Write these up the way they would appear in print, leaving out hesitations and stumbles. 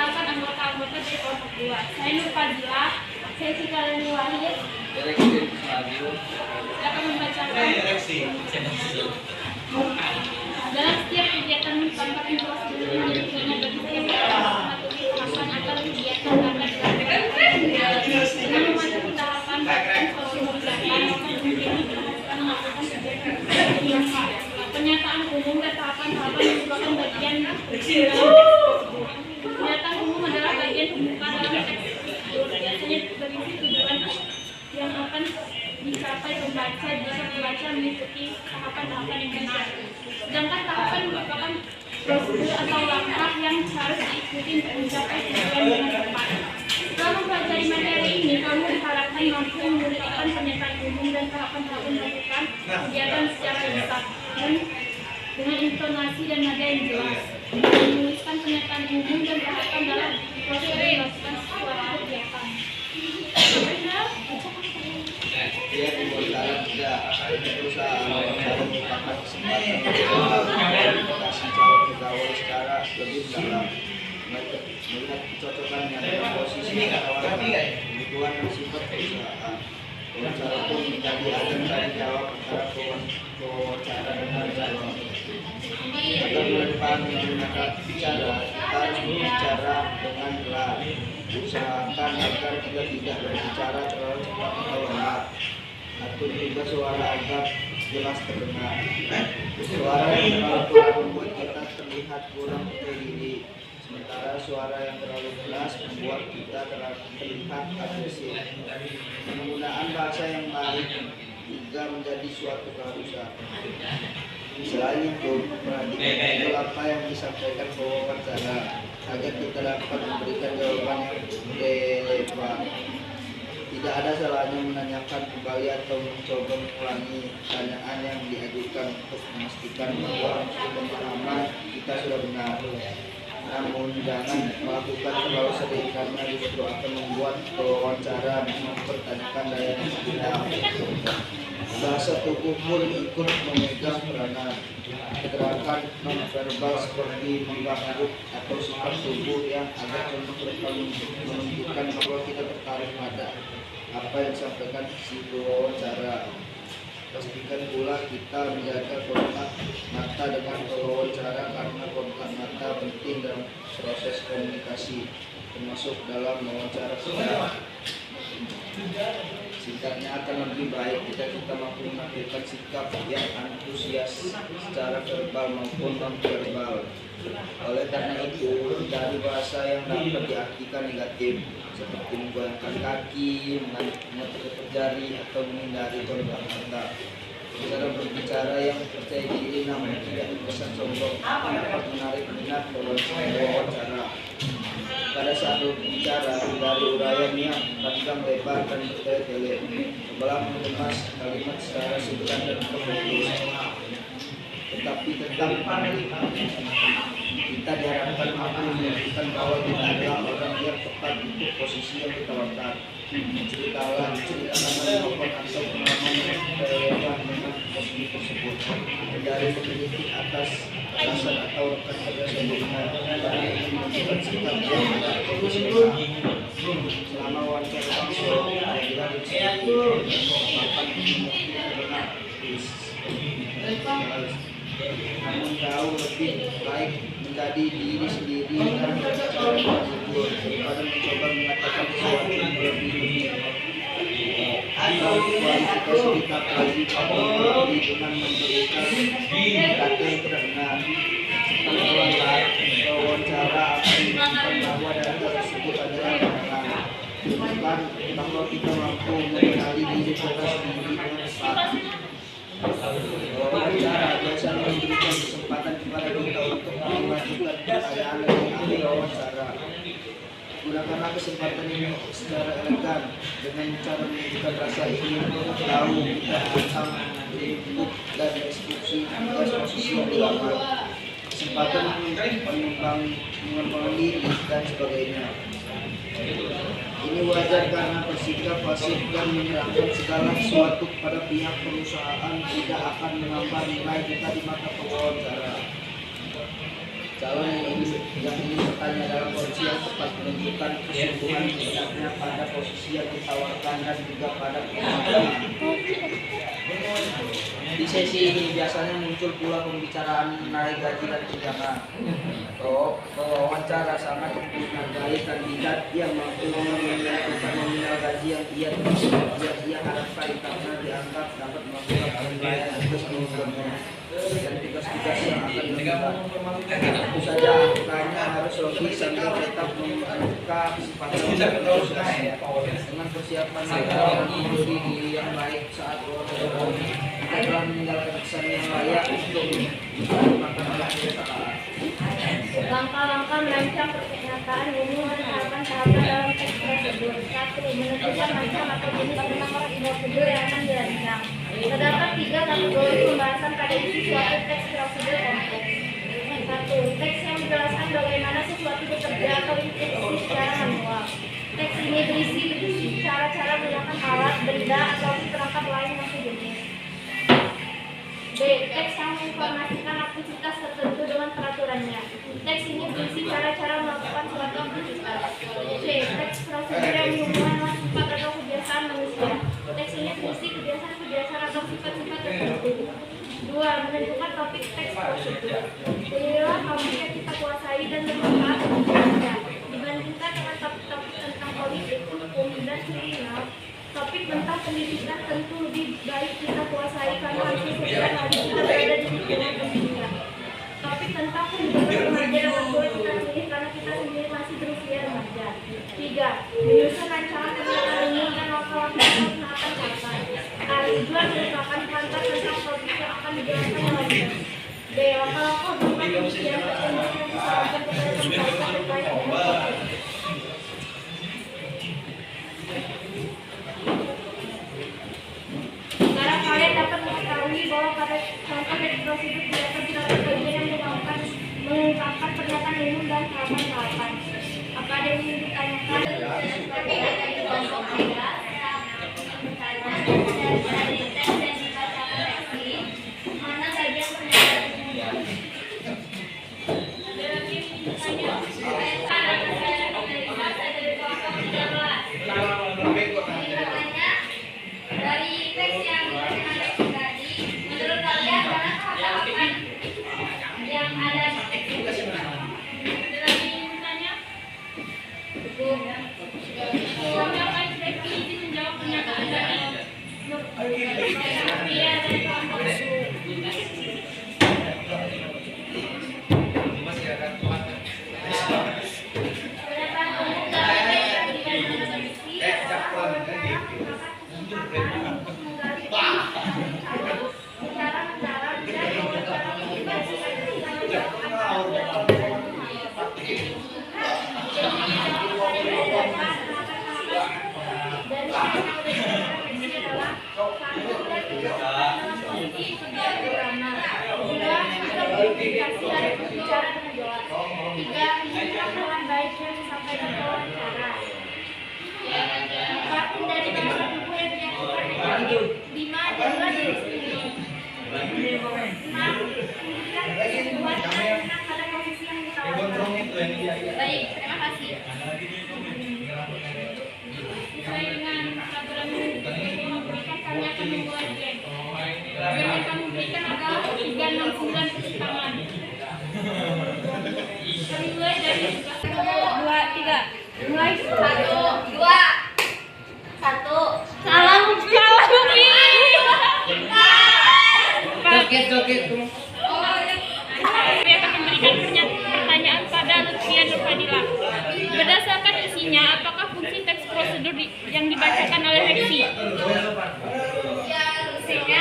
perkenalkan anggota-anggota dari kelompok 2. Saya Nur Fadila, saya Cikalani Wahid. Silakan membacakan. Dalam setiap kegiatan tanpa prosedur menjadi guna bagi setiap orang mematuhi tahapan agar kegiatan dapat dilakukan dengan mematuhi tahapan bahkan selalu memudahkan mungkin diperhatikan melakukan kegiatan biasa. Pernyataan umum dan tahapan-tahapan merupakan bagian dalam teks tersebut. Pernyataan umum adalah bagian pembuka dalam teks tersebut, biasanya berisi tujuan yang akan dicapai pembaca jika pembaca mengikuti tahapan-tahapan yang benar. Sedangkan tahapan merupakan prosedur atau langkah yang harus diikuti untuk mencapai tujuan dengan tepat. Setelah mempelajari materi ini, kamu diharapkan mampu memudahkan pernyataan umum dan tahapan-tahapan melakukan kegiatan secara bisa dan dengan intonasi dan nada yang jelas. Menuliskan pernyataan umum dan tahapan dalam prosedur melakukan suatu kegiatan. Dia dibuat tidak perusahaan merupakan kesempatan komunikasi calon pegawai secara lebih dalam melihat kecocokan dengan posisi tawaran kebutuhan dan sifat perusahaan. Wawancara pun menjadi ajang tanya jawab antara pewawancara dengan calon. Agar berdepan menggunakan bicara, kita harus berbicara dengan jelas. Usahakan agar kita tidak berbicara terlalu cepat atau lambat. Atur juga suara agar jelas terdengar. Suara yang terlalu pelan membuat kita terlihat kurang percaya diri, sementara suara yang terlalu keras membuat kita terlihat agresif. Penggunaan bahasa yang baik juga menjadi suatu keharusan. Selain itu, perhatikan apa yang disampaikan pewawancara agar kita dapat memberikan jawaban yang relevan. Tidak ada salahnya menanyakan kembali atau mencoba mengulangi pertanyaan yang diajukan untuk memastikan bahwa pemahaman kita sudah benar. Namun jangan melakukan terlalu sering karena justru akan membuat pewawancara mempertanyakan daya kita. Bahasa tubuh pun ikut memegang peranan. Gerakan non-verbal seperti mengangguk atau sikap tubuh yang agak menunjukkan bahwa kita tertarik pada apa yang disampaikan si pewawancara. Pastikan pula kita menjaga kontak mata dengan pewawancara karena kontak mata penting dalam proses komunikasi, termasuk dalam wawancara kita. Singkatnya akan lebih baik jika kita mampu menampilkan sikap yang antusias secara verbal maupun non-verbal. Oleh karena itu, dari bahasa yang dapat diartikan negatif seperti menggoyangkan kaki, mengetuk jari, atau menghindari kontak mata. Cara berbicara yang percaya diri namun tidak terkesan sombong dapat menarik minat pewawancara. Pada saat berbicara, hindari uraian yang panjang lebar dan bertele-tele. Cobalah mengemas kalimat secara singkat dan fokus. Tetapi tetap kita diharapkan mampu menunjukkan bahwa kita adalah orang yang tepat untuk posisi yang ditawarkan. Ceritakan pengalaman atau pengalaman yang relevan dengan posisi tersebut. Hindari memiliki atasan atau rekan kerja sebelumnya karena ingin menunjukkan sikap yang tidak profesional. Selama wawancara langsung, apabila namun jauh lebih baik menjadi diri sendiri dan berbicara dengan jujur daripada mencoba mengatakan sesuatu yang lebih atau kualifikasi kita lagi dengan memberikan kata yang tidak benar. Wawancara akan menunjukkan bahwa data tersebut adalah kebenaran. Bukan bahwa kita mampu mengenali diri kita sendiri dengan tepat. Wawancara biasanya memberikan kesempatan kepada kita untuk mengajukan pertanyaan dari ahli wawancara. Gunakanlah kesempatan ini secara elegan dengan cara menunjukkan rasa ingin tahu kita tentang input dan deskripsi atas posisi yang dilamar, kesempatan mengembang diri dan sebagainya. Ini wajar karena bersikap pasif dan menyerahkan segala sesuatu kepada pihak perusahaan tidak akan menambah nilai kita di mata pewawancara. Calon yang ingin bertanya dalam kondisi yang dapat menentukan kesungguhan tidaknya pada posisi yang ditawarkan dan juga pada pengalaman. Di sesi ini biasanya muncul pula pembicaraan naik gaji dan tunjangan. Wawancara sangat menghargai kandidat yang mampu menyampaikan nominal gaji yang ia harapkan karena dianggap dapat melakukan penilaian atas kemampuannya dan tugas-tugas yang akan dilakukan. Tentu saja angkanya harus logis sambil tetap membuka kesempatan untuk proses dengan persiapan dan diri yang baik saat kita telah meninggalkan kesan yang layak untuk dimakan oleh perusahaan. Langkah-langkah merancang pernyataan umum dan tahapan-tahapan dalam teks prosedur. 1. Menentukan macam atau jenis penambahan prosedur yang akan dirancang. Terdapat 3 kategori pembahasan pada isi suatu teks prosedur kompleks. 1. Teks yang menjelaskan bagaimana sesuatu bekerja atau instruksi secara manual. Teks ini berisi cara-cara menggunakan alat, benda, atau perangkat lain yang sejenis. B. Teks yang menginformasikan aktivitas tertentu dengan peraturannya. Teks ini berisi cara-cara melakukan suatu aktivitas. C. Teks prosedur yang menghubungkan sifat atau kebiasaan manusia. Teks ini berisi kebiasaan-kebiasaan atau sifat-sifat tertentu. 2. Menentukan topik teks prosedur. Pilihlah topik yang kita kuasai dan bermanfaat untuk kita. Dibandingkan dengan topik-topik tentang politik, hukum, dan kriminal, topik tentang pendidikan tentu lebih baik kita kuasai karena hampir setiap hari kita berada di lingkungan pendidikan. Topik tentang kehidupan remaja dapat boleh kita pilih karena kita sendiri masih berusia remaja. 3. Menyusun rancangan pernyataan umum dan langkah-langkah penataan tahapan. A. Tujuan merupakan kantor tentang topik yang akan dijelaskan dalam teks. B. Langkah-langkah berupa penelitian petunjuk yang disarankan kepada peserta terkait dengan topik. Sekarang kalian dapat mengetahui bahwa pada contoh teks prosedur tidak terdapat bagian yang mengungkapkan pernyataan umum dan tahapan-tahapan. Apa ada yang ingin ditanyakan? Mana bagian pernyataan umum? Dari teks yang dibacakan tadi, menurut kalian adalah tahapan yang ada di teks ini? Ada lagi yang bertanya? Kami akan definisi menjawab pernyataan tadi. Iya, dari kelompok itu. Pernyataan umum dalam teks yang diberikan dalam isi Baik, terima kasih. Sesuai dengan peraturan memberikan kami akan membuat blank. Yang akan memberikan adalah 369 tepuk tangan. Kami mulai dari 1, 2, 3. Mulai 1, 2, 1. Salam. Joget. Kami akan memberikan pertanyaan pada Lutfia Nurfadila. Berdasarkan isinya, apakah fungsi teks prosedur yang dibacakan oleh Reksi? Ya, fungsinya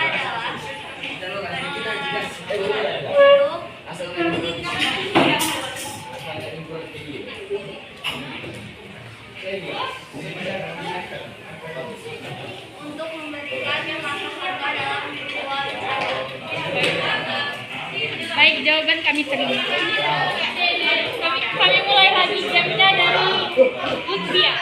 adalah untuk memberikan yang masuk harga dalam sebuah Baik, jawaban kami terima. Kami mulai lagi jamnya dari Lutfia.